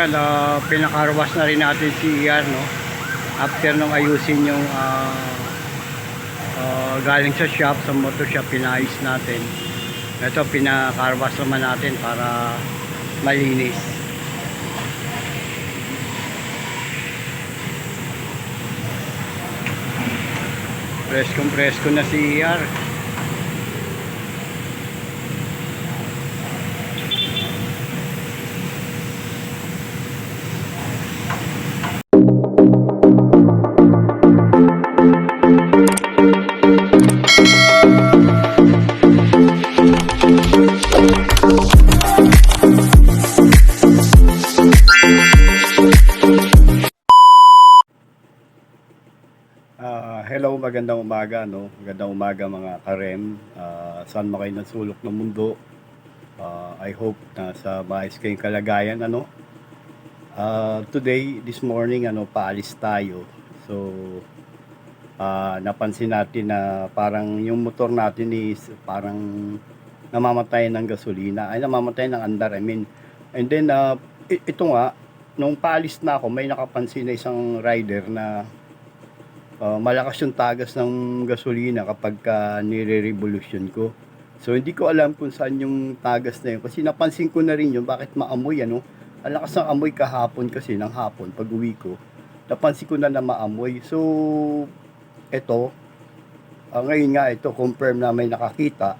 ayan, pinakarwas na rin natin si ER, no? After nung ayusin yung galing sa shop, sa motor shop, pinayos natin. Ito, pinakarwas naman natin para malinis. Presko na si ER. Hello, magandang umaga, no? Magandang umaga mga karem. Saan mo kayo ng sulok ng mundo? I hope na sa maayos kayong kalagayan, ano? Today, this morning, paalis tayo. So, napansin natin na parang yung motor natin is parang namamatay ng gasolina. Ay, namamatay ng andar, I mean. And then, ito nga, nung paalis na ako, may nakapansin na isang rider na malakas yung tagas ng gasolina kapag nire-revolution ko. So hindi ko alam kung saan yung tagas na yun kasi napansin ko na rin yun bakit maamoy, ano. Ang lakas ng amoy kahapon kasi ng hapon pag uwi ko. Napansin ko na maamoy. So eto, ngayon nga ito confirm na may nakakita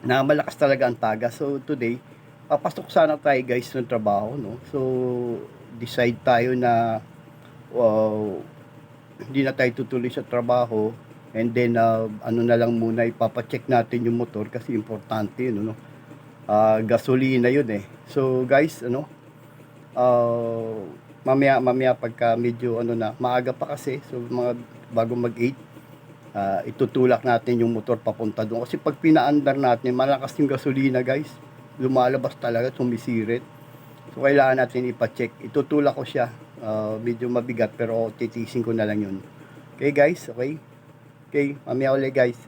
na malakas talaga ang tagas. So today, papasok sana tayo guys ng trabaho, no. So decide tayo na hindi na tayo tutuloy sa trabaho, and then ano na lang muna, ipapacheck natin yung motor kasi importante yun, no? Gasolina yun eh. So guys, mamaya pagka medyo na maaga pa kasi, so mga bago mag 8, itutulak natin yung motor papunta doon kasi pag pinaandar natin malakas yung gasolina guys, lumalabas talaga, sumisirit. So kailangan natin ipacheck. Itutulak ko siya. Medyo mabigat pero titisin ko na lang yun. Okay guys, okay? Okay, mamaya ulit guys.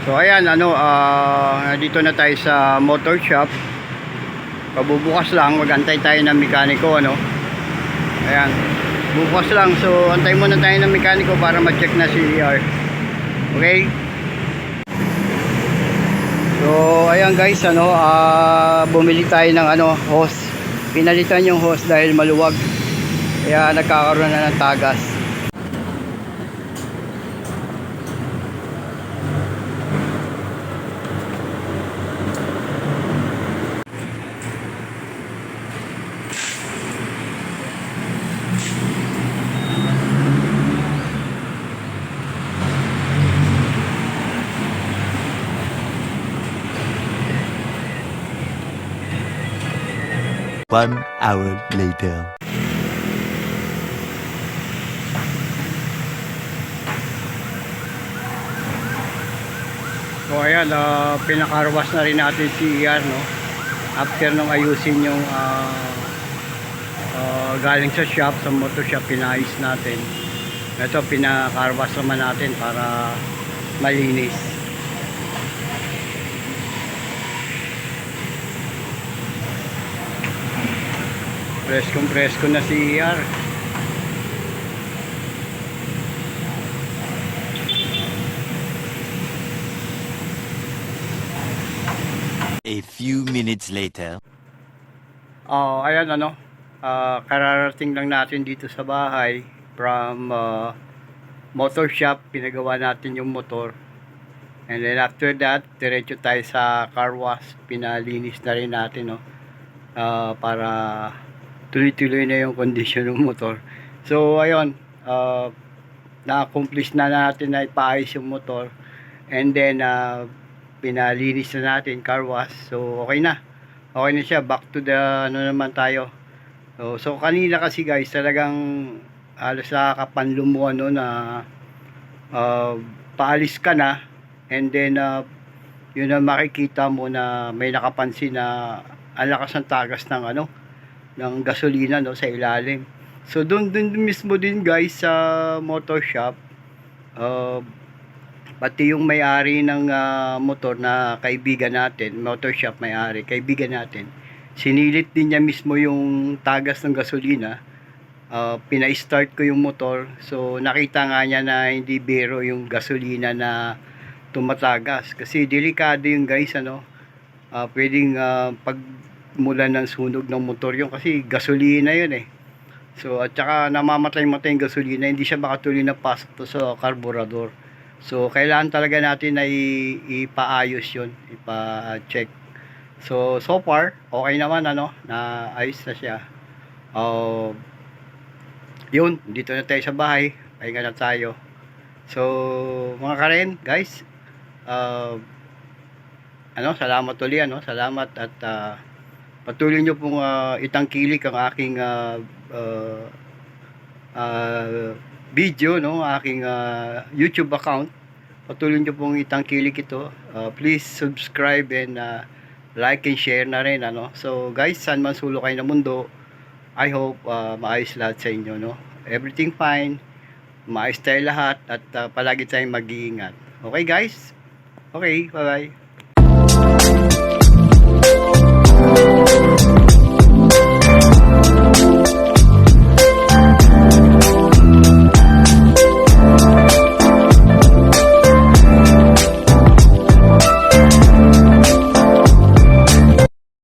So ayan, dito na tayo sa motor shop. Pabubukas lang, magantay tayo ng mekaniko, Ayan, bukas lang. So antay muna tayo ng mekaniko para ma-check na si ER. Okay? So ayan guys, bumili tayo ng hose. Pinalitan yung hose dahil maluwag. Kaya nagkakaroon na ng tagas. One hour later. So ayan, pinakarwas na rin natin si ER, no? after nung ayusin yung galing sa shop, sa motor shop, pinayos natin. Ito, pinakarwas naman natin para malinis. Presko na si ER. A few minutes later. Ayan kararating lang natin dito sa bahay from motor shop. Pinagawa natin yung motor, and then after that diretso tayo sa car wash. Pinalinis na rin natin para tuloy-tuloy na yung condition ng motor. So ayun, na-accomplish na natin na ipaayos yung motor, and then pinalinis na natin, car wash. So okay na siya. Back to the naman tayo. So kanina kasi guys, talagang halos nakakapanlumo na paalis ka na, and then yun na makikita mo na may nakapansin na ang lakas ng tagas ng ng gasolina sa ilalim. So doon mismo din guys sa motor shop, pati yung may-ari ng motor na kaibigan natin, motor shop may-ari, kaibigan natin, sinilit din niya mismo yung tagas ng gasolina. Pina-start ko yung motor, so nakita nga niya na hindi biro yung gasolina na tumatagas, kasi delikado yung guys, pwedeng pagmulan ng sunog ng motor yun, kasi gasolina yun So at saka namamatay-matay yung gasolina, hindi siya makatuloy na pasok to sa carburetor. So kailangan talaga natin na ipaayos yun, ipa-check. So far okay naman, na ayos na siya. Yun, dito na tayo sa bahay, pahinga na tayo. So mga karen guys, salamat ulit, salamat, at patuloy nyo pong itangkilik ang aking video, aking YouTube account. Patuloy nyo pong itangkilik ito. Please subscribe and like and share na rin, So guys, saan man sulok kayo ng mundo, I hope maayos lahat sa inyo, Everything fine, maayos tayo lahat, at palagi tayong mag-iingat. Okay guys? Okay, bye bye.